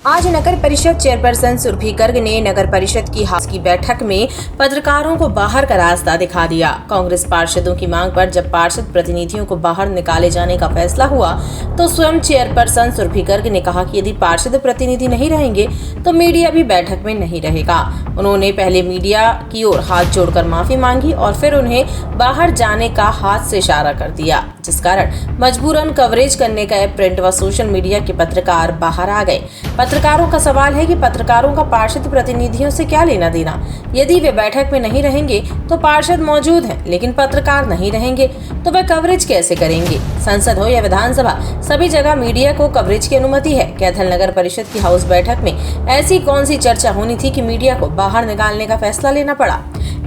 आज नगर परिषद चेयरपर्सन सुरभि गर्ग ने नगर परिषद की हाउस की बैठक में पत्रकारों को बाहर का रास्ता दिखा दिया। कांग्रेस पार्षदों की मांग पर जब पार्षद प्रतिनिधियों को बाहर निकाले जाने का फैसला हुआ तो स्वयं चेयरपर्सन सुरभि गर्ग ने कहा कि यदि पार्षद प्रतिनिधि नहीं रहेंगे तो मीडिया भी बैठक में नहीं रहेगा। उन्होंने पहले मीडिया की ओर हाथ जोड़कर माफी मांगी और फिर उन्हें बाहर जाने का हाथ से इशारा कर दिया, जिस कारण मजबूरन कवरेज करने गए प्रिंट व सोशल मीडिया के पत्रकार बाहर आ गए। पत्रकारों का सवाल है कि पत्रकारों का पार्षद प्रतिनिधियों से क्या लेना देना। यदि वे बैठक में नहीं रहेंगे तो पार्षद मौजूद हैं, लेकिन पत्रकार नहीं रहेंगे तो वे कवरेज कैसे करेंगे। संसद हो या विधानसभा, सभी जगह मीडिया को कवरेज की अनुमति है। कैथल नगर परिषद की हाउस बैठक में ऐसी कौन सी चर्चा होनी थी कि मीडिया को बाहर निकालने का फैसला लेना पड़ा।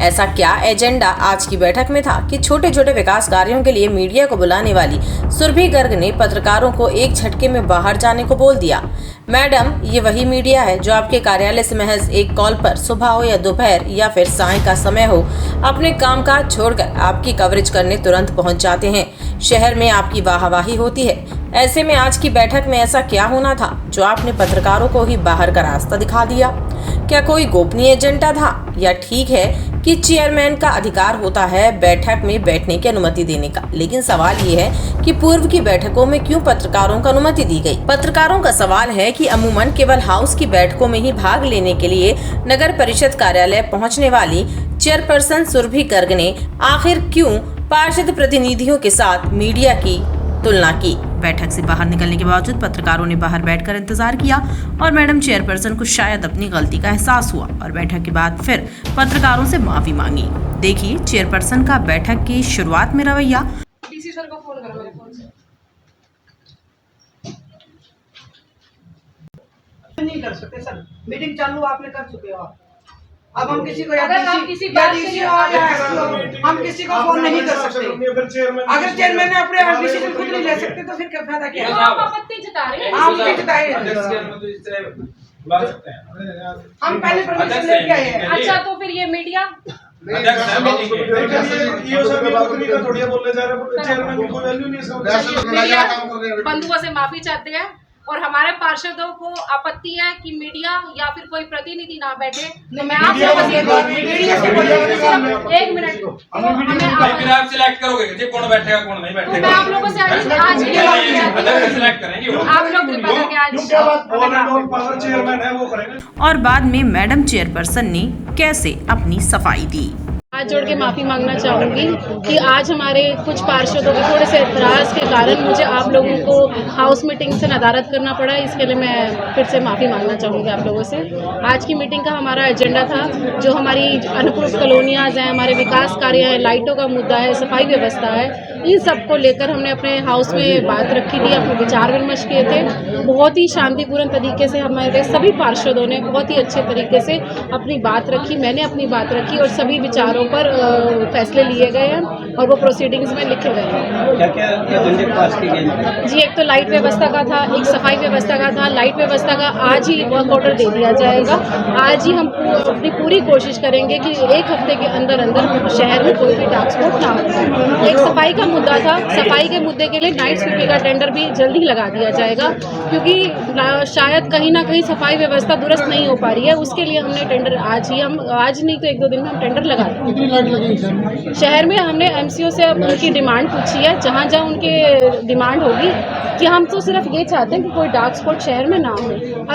ऐसा क्या एजेंडा आज की बैठक में था कि छोटे छोटे विकास कार्यों के लिए मीडिया को बुलाने वाली सुरभि गर्ग ने पत्रकारों को एक झटके में बाहर जाने को बोल दिया। मैडम, ये वही मीडिया है जो आपके कार्यालय से महज एक कॉल पर सुबह हो या दोपहर या फिर साय का समय हो, अपने कामकाज छोड़कर आपकी कवरेज करने तुरंत पहुंच जाते हैं। शहर में आपकी वाहवाही होती है। ऐसे में आज की बैठक में ऐसा क्या होना था जो आपने पत्रकारों को ही बाहर का रास्ता दिखा दिया। क्या कोई गोपनीय एजेंडा था, या ठीक है कि चेयरमैन का अधिकार होता है बैठक में बैठने की अनुमति देने का, लेकिन सवाल ये है कि पूर्व की बैठकों में क्यों पत्रकारों को अनुमति दी गई। पत्रकारों का सवाल है कि अमूमन केवल हाउस की बैठकों में ही भाग लेने के लिए नगर परिषद कार्यालय पहुंचने वाली चेयरपर्सन सुरभि गर्ग ने आखिर क्यों पार्षद प्रतिनिधियों के साथ मीडिया की तुलना की। बैठक से बाहर निकलने के बावजूद पत्रकारों ने बाहर बैठकर इंतजार किया और मैडम चेयरपर्सन को शायद अपनी गलती का एहसास हुआ और बैठक के बाद फिर पत्रकारों से माफी मांगी। देखिए चेयरपर्सन का बैठक की शुरुआत में रवैया। डीसी सर को फोन करो मेरे फोन से। नहीं कर सकते सर, मीटिंग चालू आपने कर चुके हो। अब हम किसी को हम किसी को फोन नहीं कर सकते। अगर चेयरमैन ने अपने डिसीजन खुद नहीं ले सकते तो फिर क्या फायदा क्या है। आप आपत्ति जता रहे हैं। आप भी जताए, हम पहले परमिशन लेके आए हैं। अच्छा, तो फिर ये मीडिया बंधुओं से माफी चाहते हैं और हमारे पार्षदों को आपत्ति है कि मीडिया या फिर कोई प्रतिनिधि ना बैठे। तो मैं आप लोगों से एक मिनट, फिर आप सिलेक्ट करोगे कि कौन बैठेगा कौन नहीं बैठेगा। मैं आप लोगों से आज सिलेक्ट करेंगे आप लोग कृपा करके आज। और बाद में मैडम चेयरपर्सन ने कैसे अपनी सफाई दी। हाथ जोड़ के माफ़ी मांगना चाहूँगी कि आज हमारे कुछ पार्षदों के थोड़े से एतराज़ के कारण मुझे आप लोगों को हाउस मीटिंग से नदारद करना पड़ा। इसके लिए मैं फिर से माफ़ी मांगना चाहूँगी आप लोगों से। आज की मीटिंग का हमारा एजेंडा था जो हमारी अनअप्रूव्ड कॉलोनियाज़ हैं, हमारे विकास कार्य हैं, लाइटों का मुद्दा है, सफाई व्यवस्था है, इन सब को लेकर हमने अपने हाउस में बात रखी थी, अपने विचार विमर्श किए थे। बहुत ही शांतिपूर्ण तरीके से हमारे सभी पार्षदों ने बहुत ही अच्छे तरीके से अपनी बात रखी, मैंने अपनी बात रखी और सभी विचारों पर फैसले लिए गए हैं और वो प्रोसीडिंग्स में लिखे गए हैं। क्या पास की गई? जी, एक तो लाइट व्यवस्था का था, एक सफाई व्यवस्था का था। लाइट व्यवस्था का आज ही वर्क ऑर्डर दे दिया जाएगा। आज ही हम अपनी पूरी कोशिश करेंगे कि एक हफ्ते के अंदर अंदर शहर में कोई भी डार्क स्पॉट ना हो। एक सफाई का मुद्दा था, सफाई के मुद्दे के लिए नाइट स्वीपिंग का टेंडर भी जल्द ही लगा दिया जाएगा, क्योंकि शायद कहीं ना कहीं सफाई व्यवस्था दुरुस्त नहीं हो पा रही है। उसके लिए हमने टेंडर आज नहीं तो एक दो दिन में हम टेंडर लगा देंगे। शहर में हमने एमसीओ से उनकी डिमांड पूछी है, जहाँ जहाँ उनके डिमांड होगी कि हम तो सिर्फ ये चाहते हैं कि कोई डार्क स्पॉट शहर में ना हो।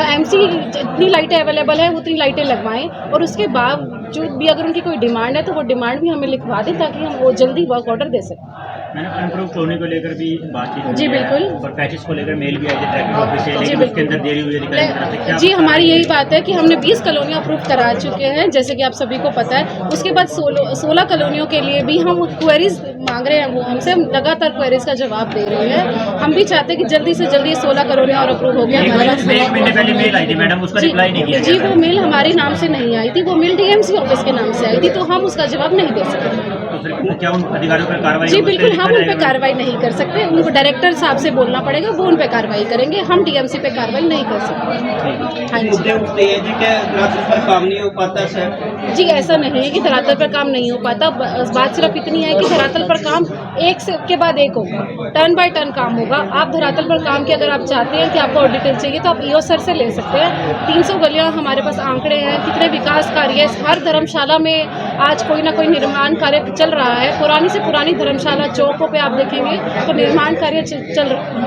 एमसी जितनी लाइटें अवेलेबल है उतनी लाइटें लगवाएं और उसके बावजूद भी अगर उनकी कोई डिमांड है तो वो डिमांड भी हमें लिखवा दें ताकि हम वो जल्दी वर्क ऑर्डर दे सकें। मैंने अनअप्रूव्ड कॉलोनी को लेकर भी बातचीत जी बिल्कुल, और पैचेस को लेकर मेल भी आई थी ट्रैफिक ऑफिस से, लेकिन उसके अंदर देरी हुई है। जी, हमारी यही बात है कि हमने 20 कॉलोनियाँ अप्रूव करा चुके हैं, जैसे कि आप सभी को पता है। उसके बाद 16 कॉलोनियों के लिए भी हम क्वेरीज मांग रहे हैं, वो हमसे लगातार क्वेरीज का जवाब दे रहे हैं। हम भी चाहते हैं कि जल्दी से जल्दी 16 कॉलोनियाँ और अप्रूव हो गया। एक महीने पहले मेल आई थी मैडम, उसका रिप्लाई नहीं किया। जी, वो मेल हमारे नाम से नहीं आई थी, वो मेल डीएमसी ऑफिस के नाम से आई थी, तो हम उसका जवाब नहीं दे सकते। तो फिर क्या उन अधिकारियों पर कार्रवाई जी होगी? बिल्कुल, लिखा हम उन पे जाएगा? कार्रवाई नहीं कर सकते, उनको डायरेक्टर साहब से बोलना पड़ेगा, वो उन पे कार्रवाई करेंगे, हम डीएमसी पे कार्रवाई नहीं कर सकते। हाँ जी मुद्दे उठते हैं जी क्या धरातल पर काम नहीं हो पाता सर? जी, ऐसा नहीं है कि धरातल पर काम नहीं हो पाता। बात सिर्फ इतनी है कि धरातल पर काम एक से के बाद एक होगा, टर्न बाय टर्न काम होगा। आप धरातल पर काम की अगर आप चाहते हैं कि आपको और डिटेल चाहिए तो आप ईओ सर से ले सकते हैं। 300 गलियां हमारे पास आंकड़े हैं, कितने विकास कार्य, हर धर्मशाला में आज कोई ना कोई निर्माण कार्य चल रहा है। पुरानी से पुरानी धर्मशाला चौकों पे आप देखेंगे तो निर्माण कार्य चल रहा है।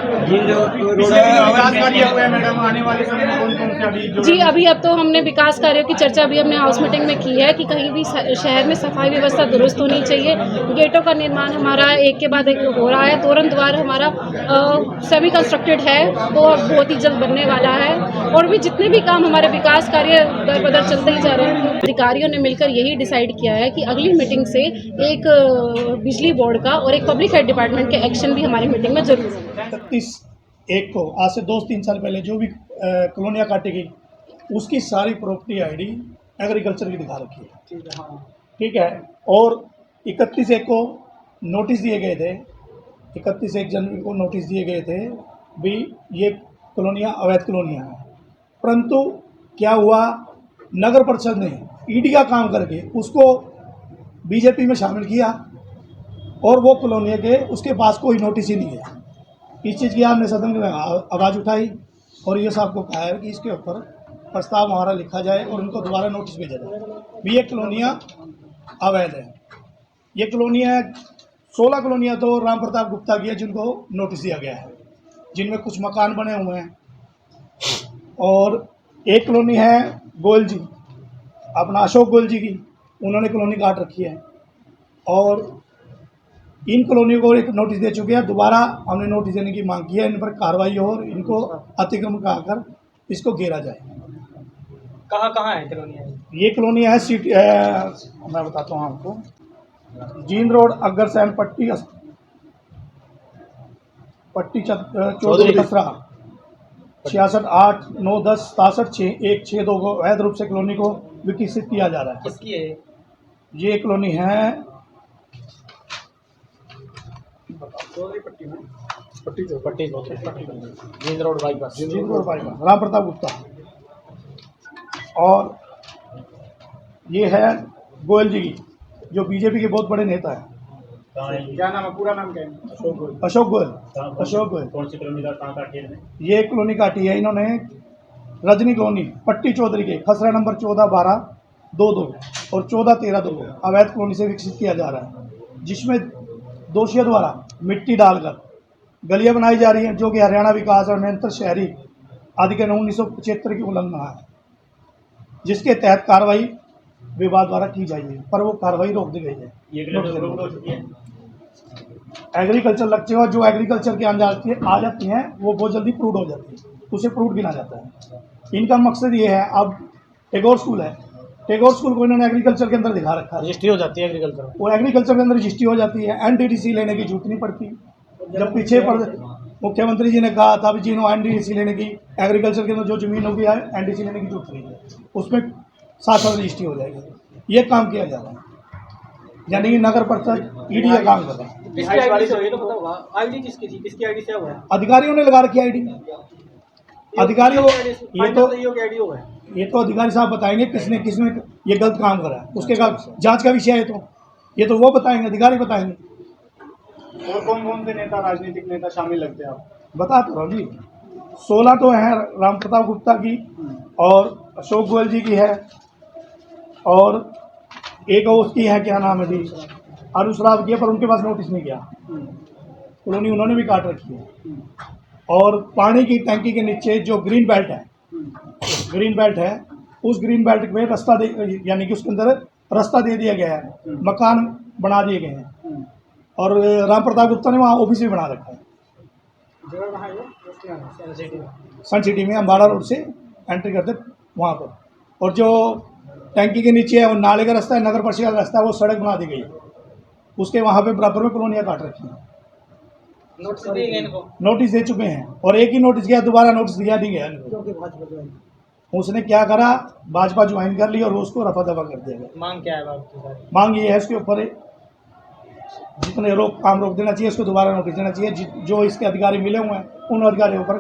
जी अभी अब तो हमने विकास कार्यों की चर्चा अभी हमने हाउस मीटिंग में की है कि कहीं भी शहर में सफाई व्यवस्था दुरुस्त होनी चाहिए। गेटों का निर्माण हमारा एक के बाद एक हो रहा है। तोरण द्वार हमारा सेमी कंस्ट्रक्टेड है, वो बहुत ही जल्द बनने वाला है। और भी जितने भी काम हमारे विकास कार्य दर बदर चलते ही जा रहे हैं। अधिकारियों ने मिलकर यही डिसाइड किया है कि अगली मीटिंग से एक बिजली बोर्ड का और एक पब्लिक हेल्थ डिपार्टमेंट के एक्शन भी हमारी मीटिंग में जरूर होगा। 31/1 को आज से 2-3 साल पहले जो भी कॉलोनियाँ काटी गई उसकी सारी प्रॉपर्टी आईडी एग्रीकल्चर की दिखा रखी है, ठीक है। और 31/1 को नोटिस दिए गए थे, 31 जनवरी को नोटिस दिए गए थे भी ये कॉलोनियाँ अवैध कॉलोनियाँ हैं। परंतु क्या हुआ, नगर परिषद ने ईडी का काम करके उसको बीजेपी में शामिल किया और वो कॉलोनिया के उसके पास कोई नोटिस ही नहीं है। इस चीज़ की आपने सदन में आवाज़ उठाई और ये साहब को कहा है कि इसके ऊपर प्रस्ताव हमारा लिखा जाए और उनको दोबारा नोटिस भेजा जाए भी ये कॉलोनियाँ अवैध है। ये कॉलोनियाँ 16 कॉलोनियाँ तो राम प्रताप गुप्ता की है जिनको नोटिस दिया गया है, जिनमें कुछ मकान बने हुए हैं। और एक कॉलोनी है गोयल जी, अपना अशोक गोयल जी की, उन्होंने कॉलोनी काट रखी है। और इन कॉलोनियों को एक नोटिस दे चुके हैं, दोबारा हमने नोटिस देने की मांग की है। इन पर कार्रवाई हो और इनको अतिक्रमण कराकर इसको घेरा जाए। कहाँ है कॉलोनियाँ? ये कॉलोनी है मैं बताता हूँ आपको, जींद रोड, अग्रसेन पट्टी चौधरी खसरा 66 8 9 10 67 6 1 6 2 को अवैध रूप से कॉलोनी को विकसित किया जा रहा है। किसकी है? ये कॉलोनी है जींद रोड बाईपास राम प्रताप गुप्ता। और ये है गोयल जी की, जो बीजेपी के बहुत बड़े नेता हैं। क्या नाम है, पूरा नाम क्या है? अशोक गोयल। कौन सी कॉलोनी का कहाँ काटी है? ये कॉलोनी काटी है इन्होंने रजनी कॉलोनी पट्टी चौधरी के खसरा नंबर 14-12-22 और 14-13-2 अवैध कॉलोनी से विकसित किया जा रहा है, जिसमें दोषियों द्वारा मिट्टी डालकर गलियां बनाई जा रही हैं, जो कि हरियाणा विकास और नियंत्रण शहरी अधिनियम 1975 की उल्लंघना है, जिसके तहत कार्रवाई विभाग द्वारा की जाएगी, पर वो कार्रवाई रोक दी गई है। एग्रीकल्चर लगते हुए जो एग्रीकल्चर के अंदर आ जाती हैं वो बहुत जल्दी प्रूव हो जाती है, उसे प्रूव गिना जाता है। इनका मकसद ये है, अब टैगोर स्कूल है, टैगोर स्कूल को इन्होंने एग्रीकल्चर के अंदर दिखा रखा है, रजिस्ट्री हो जाती है एग्रीकल्चर, वो एग्रीकल्चर के अंदर रजिस्ट्री हो जाती है। एनडीडीसी लेने की जरूरत नहीं पड़ती। जब पीछे पर मुख्यमंत्री जी ने कहा था भी जिन्होंने एनडीडीसी लेने की, एग्रीकल्चर के अंदर जो जमीन होगी एनडीसी लेने की जरूरत नहीं है, उसमें साथ रजिस्ट्री हो जाएगी। ये काम किया जा रहा है, यानी कि नगर परिषद ईडी का काम कर रहा है। आईडी किसकी थी, किसकी आईडी से हुआ है? अधिकारियों ने लगा रखी आईडी, अधिकारियों ये तो अधिकारी साहब बताएंगे किसने ये गलत काम करा है, उसके बाद जांच का विषय है, तो ये तो वो बताएंगे, अधिकारी बताएंगे। और कौन कौन से नेता, राजनीतिक नेता शामिल लगते हैं आप? बता तो रहा जी, 16 तो हैं राम प्रताप गुप्ता की और अशोक गोयल जी की है, और एक उसकी है, क्या नाम है जी, अनुश्राव की है, पर उनके पास नोटिस नहीं गया, कॉलोनी उन्होंने भी काट रखी है। और पानी की टंकी के नीचे जो ग्रीन बेल्ट है, उस ग्रीन बेल्ट में रास्ता यानी कि उसके अंदर रास्ता दे दिया गया है, मकान बना दिए गए हैं, और राम प्रताप गुप्ता ने वहाँ ऑफिस भी बना रखा है सन सिटी में, अम्बाड़ा रोड से एंट्री करते वहाँ पर। और जो टैंकी के नीचे है वो नाले का रास्ता है, नगर परिषद का रास्ता है, वो सड़क बना दी गई है, उसके वहाँ पे बराबर में कॉलोनियाँ काट रखी हैं। नोटिस दे चुके हैं, और एक ही नोटिस गया, दोबारा नोटिस दिया नहीं गया। उसने क्या करा, भाजपा ज्वाइन कर ली और उसको रफा दफा कर दिया गया। मांग क्या है? मांग ये है, उसके ऊपर जितने काम रोक देना चाहिए उसको दोबारा नोटिस देना चाहिए। जो इसके अधिकारी मिले हुए हैं उन अधिकारियों पर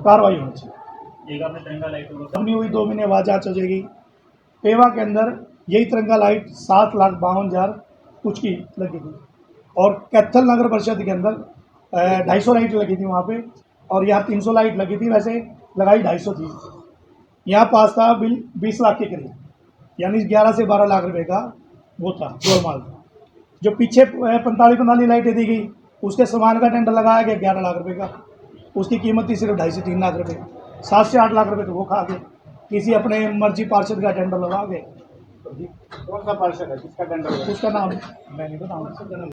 कार्रवाई होनी चाहिए। एक आपने तिरंगा लाइट होगा नहीं हुई 2 महीने बाद जांच हो जाएगी। पेवा के अंदर यही तिरंगा लाइट 7,52,000 कुछ की लगी थी और कैथल नगर परिषद के अंदर 250 लाइट लगी थी वहाँ पे, और यहाँ 300 लाइट लगी थी। वैसे लगाई 250 थी। यहाँ पास था बिल 20 लाख के करीब, यानी 11 से 12 लाख रुपए का वो था गोलमाल। जो पीछे 45 लाइटें दी गई उसके सामान का टेंडर लगाया गया 11 लाख रुपए का, उसकी कीमत थी सिर्फ 2.5 से 3 लाख रुपए। 7 से 8 लाख रुपए तो वो खा गए, किसी अपने मर्जी पार्षद का टेंडर लगा गए। कौन सा पार्षद है, किसका टेंडर? उसका नाम मैं नहीं बताऊँगा।